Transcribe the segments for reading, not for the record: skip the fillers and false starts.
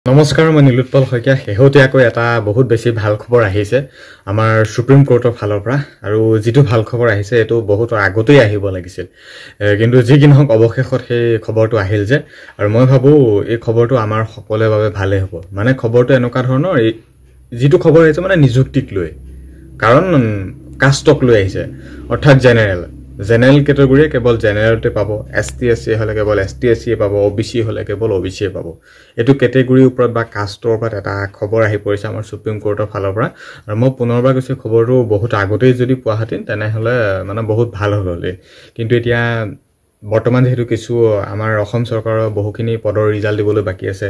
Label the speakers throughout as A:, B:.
A: নমস্কাৰ মই নীলোৎপল শইকীয়া শেহতীয়াকৈ এটা বহুত বেছি ভাল খবৰ আহিছে আমাৰ সুপ্ৰিম কোৰ্টৰ ফালৰ পৰা আৰু যেটো ভাল খবৰ আহিছে এটো বহুত আগতেই আহিব লাগিছিল কিন্তু যি কি নহওক অৱশেষত সেই খবৰটো আহিল যে আৰু মই ভাবো এই খবৰটো আমাৰ সকলোৰে বাবে ভালে হ'ব মানে খবৰটো এনেকুৱা ধৰণৰ যেটো খবৰ আহিছে মানে নিযুক্তিক লৈ কাৰণ কাষ্টক লৈ আহিছে অৰ্থাৎ জেনাৰেল কেটেগৰী কেৱল জেনাৰেলতে পাব এসটি এসসি হলে কেৱল এসটি এসসি পাব ওবিসি হলে কেৱল ওবিসি পাব এটো কেটেগৰীৰ ওপৰত বা কাষ্টৰ ওপৰত এটা খবৰ আহি পৰিছে আমাৰ সুপ্ৰিম কোৰ্টৰ ফালৰ পৰা আৰু মই পুনৰবাৰ কৈছো খবৰটো বহুত আগতেই যদি পোৱা হতেন তেনে হলে মানে বহুত ভাল হ'লে কিন্তু এতিয়া বৰ্তমান যেহেতু কিছু আমাৰ অসম চৰকাৰৰ বহুখিনি পদৰ ৰিজাল্ট দিবলৈ বাকি আছে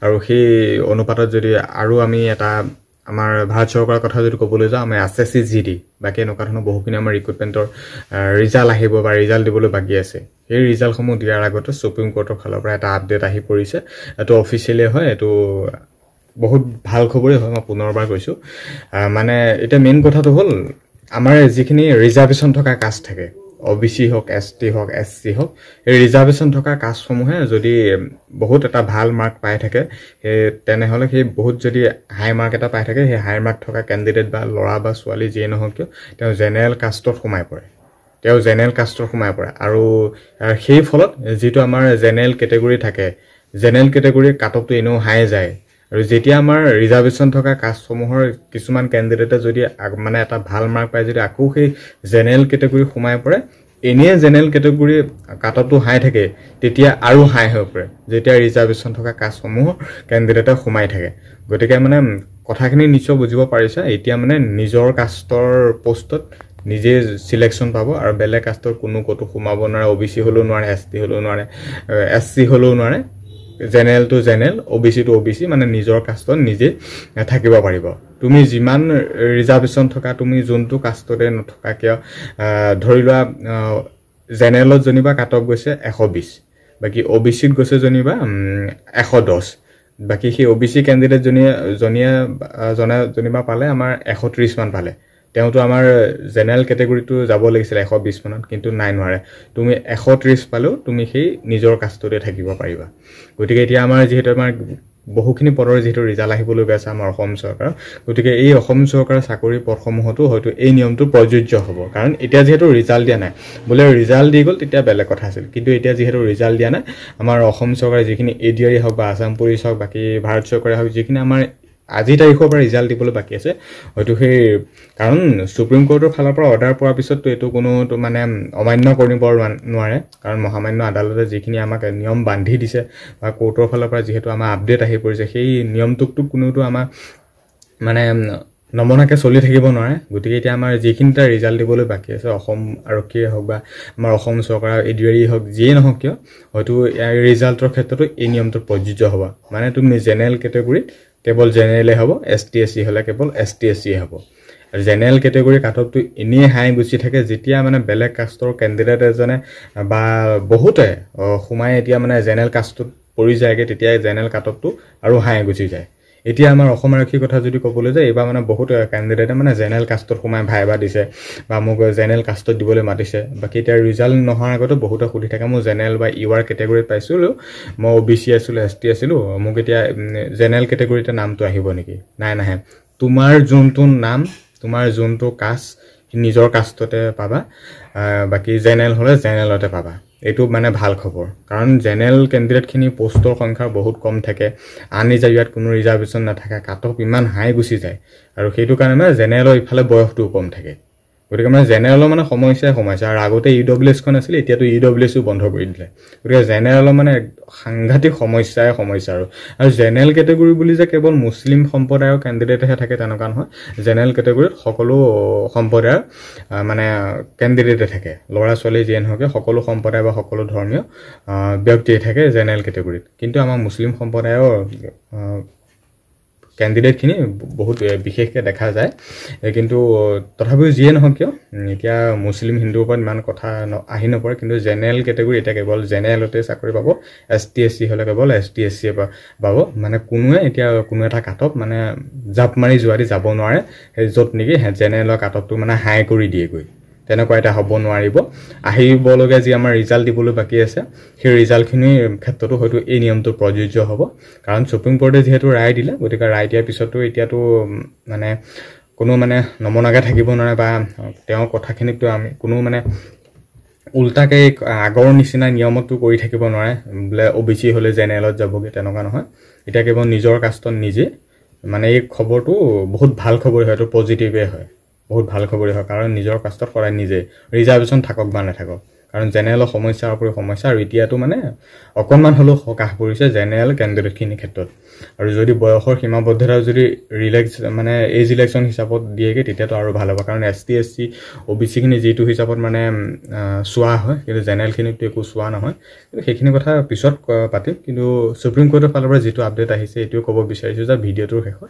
A: আৰু সেই অনুপাতত যদি আৰু আমি এটা আমাৰ ভাৰত চৰকাৰৰ কথা যদি ক'বলৈ যাওঁ আমি এসএসসি জিডি বাকি এনেকুৱা ধৰণৰ বহুখিনি আমাৰ ৰিক্ৰুটমেন্টৰ ৰিজাল্ট আহিব বা ৰিজাল্ট দিবলৈ বাকি আছে এই ৰিজাল্টসমূহ দিয়াৰ আগতে সুপ্ৰিম কোৰ্টৰ ফালৰ পৰা এটা আপডেট আহি পৰিছে এটো অফিচিয়ালি হয় এটো বহুত ভাল খবৰে হয় মই পুনৰবাৰ কৈছো মানে এটা মেইন কথাটো হ'ল আমাৰ যিখিনি ৰিজাৰ্ভেশন থকা কাষ্ট থাকে ওবিসি হক এসটি হক এসসি হক এই ৰিজাৰ্ভেশন থকা কাষ্টসমূহে যদি বহুত এটা ভাল মাৰ্ক পাই থাকে তেনে হলে সেই বহুত যদি হাই মাৰ্ক এটা পাই থাকে সেই হাই মাৰ্ক থকা ক্যান্ডিডেট বা লৰা বা ছোৱালী যে নহওক কিয় তেওঁ জেনাৰেল কাষ্টত সোমাই পৰে আৰু সেই ফলত যেটো আমাৰ জেনাৰেল কেটেগৰী থাকে জেনাৰেল কেটেগৰীৰ কাটঅফটো এনেও হাই যায় আৰু যেতিয়া আমাৰ ৰিজাৰ্ভেশন থকা কাষ্টসমূহৰ কিছুমান ক্যান্ডিডেটে যদি মানে এটা ভাল মাৰ্ক পাই যদি আকৌ সেই জেনাৰেল কেটেগৰী সোমাই পৰে এনে জেনাৰেল কেটেগৰী কাটঅফটো হাই থাকে তেতিয়া আৰু হাই হৈ পৰে যেতিয়া ৰিজাৰ্ভেশন থকা কাষ্টসমূহ ক্যান্ডিডেটে সোমাই থাকে গতিকে মানে কথাখিনি নিশ্চয় বুজিব পাৰিছে এতিয়া মানে নিজৰ কাষ্টৰ পোষ্টত নিজে সিলেকশন পাব আৰু বেলেগ কাষ্টৰ কোনো কতো সোমাব নোৱাৰে ওবিসি হলো নোৱাৰে এসটি হলো নোৱাৰে এসসি হলো নোৱাৰে general to general OBC to OBC মানে নিজৰ কাষ্টত নিজে থাকিব পাৰিব তুমি যিমান ৰিজাৰ্ভেশন থকা তুমি যোনটো কাষ্টতে নথকা কিয় ধৰিলোৱা জেনাৰেলত জনিবা কাটঅফ গৈছে 120 বাকি ওবিসিত গৈছে জনিবা 110 বাকি সেই ওবিসি ক্যান্ডিডেট জনিবা পালে আমাৰ 130 মান পালে তেওঁটো আমাৰ জেনাৰেল কেটেগৰীটো যাব লাগিছিল 120 মানত কিন্তু নাই নোৱাৰে তুমি 130 পালেও তুমি সেই নিজৰ কাষ্টতে থাকিব পাৰিবা গতিকে এতিয়া আমাৰ যেহেতু আমাৰ বহুখিনি পদৰ যেহেতু ৰিজাল্ট আহিবলৈ গৈছে আমাৰ অসম চৰকাৰ গতিকে এই অসম চৰকাৰৰ চাকৰি পদসমূহতো হয়তো এই নিয়মটো প্ৰযোজ্য হ'ব কাৰণ এতিয়া যেহেতু ৰিজাল্ট দিয়া নাই বলে ৰিজাল্ট দি গল তেতিয়া বেলেগ কথা আছিল কিন্তু এতিয়া যেহেতু ৰিজাল্ট দিয়া নাই আমাৰ অসম চৰকাৰে যিখিনি এডিআৰই হওক বা আসাম পুলিচ হওক বাকি ভাৰত চৰকাৰে হওক যিখিনি আমাৰ আজি তাৰিখৰ পৰা ৰিজাল্ট দিবলৈ বাকি আছে হয়তো সেই কাৰণ সুপ্ৰিম কোৰ্টৰ ফালৰ পৰা অৰ্ডাৰ পোৱাৰ পিছতটো এটো কোনো মানে অমান্য কৰিব নোৱাৰে কাৰণ মহামান্য আদালতে যিখিনি আমাক নিয়ম বান্ধি দিছে বা কোৰ্টৰ ফালৰ পৰা যেহেতু আমাৰ আপডেট আহি পৰিছে সেই নিয়মটোকটো কোনোটো আমাৰ মানে নমনাকে চলি থাকিব নোৱাৰে গতিকে এতিয়া আমাৰ যিখিনিটা ৰিজাল্ট দিবলৈ বাকি আছে অসম আৰক্ষীয়ে হওক বা আমাৰ অসম চৰকাৰৰ এডিআৰই হওক যিয়ে নহওক কিয় হয়তো এই ৰিজাল্টৰ ক্ষেত্ৰতো এই নিয়মটো প্ৰযোজ্য হ'ব মানে তুমি জেনাৰেল কেটেগৰীত কেৱল জেনাৰেলে হ'ব এসটি এসসি হলে কেৱল এসটি এসসি হ'ব আৰু জেনাৰেল কেটেগৰী কাটঅফটো এনে হাই গুছি থাকে যেতিয়া মানে বেলেগ কাষ্টৰ ক্যান্ডিডেট এজনে বা বহুতে সোমাই এতিয়া মানে জেনাৰেল কাষ্টত পৰি যায়গে তেতিয়া জেনাৰেল কাটঅফটো আৰু হাই গুছি যায় এতিয়া আমাৰ অসম আৰক্ষীৰ কথা যদি ক'বলৈ যায় এবা মানে বহুত ক্যান্ডিডেটে মানে জেনাৰেল কাষ্টত সোমাই ভাইবা দিছে বা মোক জেনাৰেল কাষ্টত দিবলৈ মাতিছে বাকি এতিয়া ৰিজাল্ট নহৰ আগতে বহুত খুলি থাকে মই জেনাৰেল বা ইউআৰ কেটেগৰীত পাইছিলো মই ওবিসি আছিল এসটি আছিল মোক এতিয়া জেনাৰেল কেটেগৰীতে নামটো আহিব নেকি নাই নাহে তোমাৰ যোনটো নাম তোমাৰ যোনটো কাষ্ট নিজৰ কাষ্টতে পাবা বাকি জেনাৰেল হলে জেনাৰেলতে পাবা এটো মানে ভাল খবৰ কাৰণ জেনাৰেল ক্যান্ডিডেট খিনি পোষ্টৰ সংখ্যা বহুত কম থাকে আনি যায়ত কোনো ৰিজাৰ্ভেশন নাথাকে কাটঅফ ইমান হাই গুছি যায় আৰু সেইটো কাৰণে জেনাৰেলৰ ইফালে বয়সটো কম থাকে গতিকে মানে জেনাৰেলৰ মানে সমস্যা আৰু আগতে ইডব্লিউএছ খন আছিল এতিয়াটো ইডব্লিউএছও বন্ধ কৰি দিলে গতিকে জেনাৰেলৰ মানে সাংঘাতিক সমস্যা আৰু জেনাৰেল কেটেগৰী বুলি যে কেৱল মুছলিম সম্প্ৰদায়ৰ ক্যান্ডিডেটহে থাকে তেনেকা নহয় জেনাৰেল কেটেগৰীত সকলো সম্প্ৰদায়ৰ মানে ক্যান্ডিডেটে থাকে লৰা ছোৱালী যেন হকে সকলো সম্প্ৰদায় বা সকলো ধৰ্মীয় ব্যক্তি থাকে জেনাৰেল কেটেগৰীত কিন্তু আমাৰ মুছলিম সম্প্ৰদায়ৰ ক্যান্ডিডেট খিনি বহুত বিশেষকে দেখা যায় কিন্তু তথাপিও যিয়ে নহওক কিয় এতিয়া মুছলিম হিন্দুৰ ওপৰত মান কথা আহি নপৰে কিন্তু জেনাৰেল কেটেগৰী এটা কেৱল জেনাৰেলতে চাকৰি পাব এসটি এসসি হলে কেৱল এসটি এসসি পাব মানে কোনোৱে এতিয়া কোনো এটা কাটঅফ মানে জাপ মাৰি যোৱাৰি যাব নোৱাৰে যত নেকি জেনাৰেলৰ কাটঅফটো মানে হাই কৰি দিয়ে গৈ তেনেকুৱা এটা হ'ব নোৱাৰিব আহিবলগীয়া যি আমাৰ ৰিজাল্ট দিবলৈ বাকী আছে সেই ৰিজাল্টখিনিৰ ক্ষেত্ৰতো হয়তো এই নিয়মটো প্ৰযোজ্য হ'ব কাৰণ সুপ্ৰিম কোৰ্টে যিহেতু ৰায় দিলে গতিকে ৰায় দিয়াৰ পিছতো এতিয়াতো মানে কোনো মানে নমনাকৈ থাকিব নোৱাৰে বা তেওঁৰ কথাখিনিতো আমি কোনো মানে উল্টাকে আগৰ নিচিনা নিয়মতো কৰি থাকিব নোৱাৰে বোলে OBC হ'লে জেনেৰেলত যাবগৈ তেনেকুৱা নহয় এতিয়া কেৱল নিজৰ কাষ্টত নিজে মানে এই খবৰটো বহুত ভাল খবৰ হয়, এইটো পজিটিভে হয়, বহুত ভাল খবৰে হয় কাৰণ নিজৰ কাষ্টত সদায় নিজে ৰিজাৰ্ভেশ্যন থাকক বা নাথাকক কাৰণ জেনেৰেলৰ সমস্যাৰ ওপৰত সমস্যা আৰু এতিয়াতো মানে অকণমান হ'লেও সকাহ পৰিছে জেনেৰেল কেণ্ডিডেটখিনিৰ ক্ষেত্ৰত আৰু যদি বয়সৰ সীমাবদ্ধতা যদি ৰিলেক্স মানে এজ ইলেকশ্যন হিচাপত দিয়েগৈ তেতিয়াতো আৰু ভাল হ'ব কাৰণ ST SC OBCখিনি যিটো হিচাপত মানে চোৱা হয় কিন্তু জেনেৰেলখিনিতো একো চোৱা নহয় কিন্তু সেইখিনি কথা পিছত পাতিম কিন্তু সুপ্ৰিম কোৰ্টৰ ফালৰ পৰা যিটো আপডেট আহিছে এইটোৱে ক'ব বিচাৰিছোঁ যে ভিডিঅ'টোৰ শেষত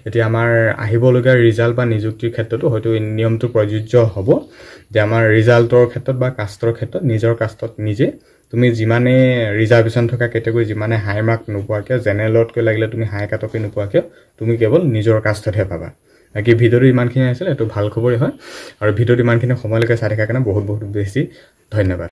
A: এতিয়া আমাৰ আহিবলগীয়া ৰিজাল্ট বা নিযুক্তিৰ ক্ষেত্ৰতো হয়তো নিয়মটো প্ৰযোজ্য হ'ব যে আমাৰ ৰিজাল্টৰ ক্ষেত্ৰত বা কাষ্টৰ ক্ষেত্ৰত নিজৰ কাষ্টত নিজে তুমি যিমানে ৰিজাৰ্ভেশ্যন থকা কেটেগৰী যিমানে হাই মাৰ্ক নোপোৱা কিয় জেনেৰেলতকৈ লাগিলে তুমি হাই কাটকে নোপোৱা কিয় তুমি কেৱল নিজৰ কাষ্টতহে পাবা বাকী ভিডিঅ'টো ইমানখিনি আছিল এইটো ভাল খবৰেই হয় আৰু ভিডিঅ'টো ইমানখিনি সময়লৈকে চাই থকাৰ কাৰণে বহুত বহুত বেছি ধন্যবাদ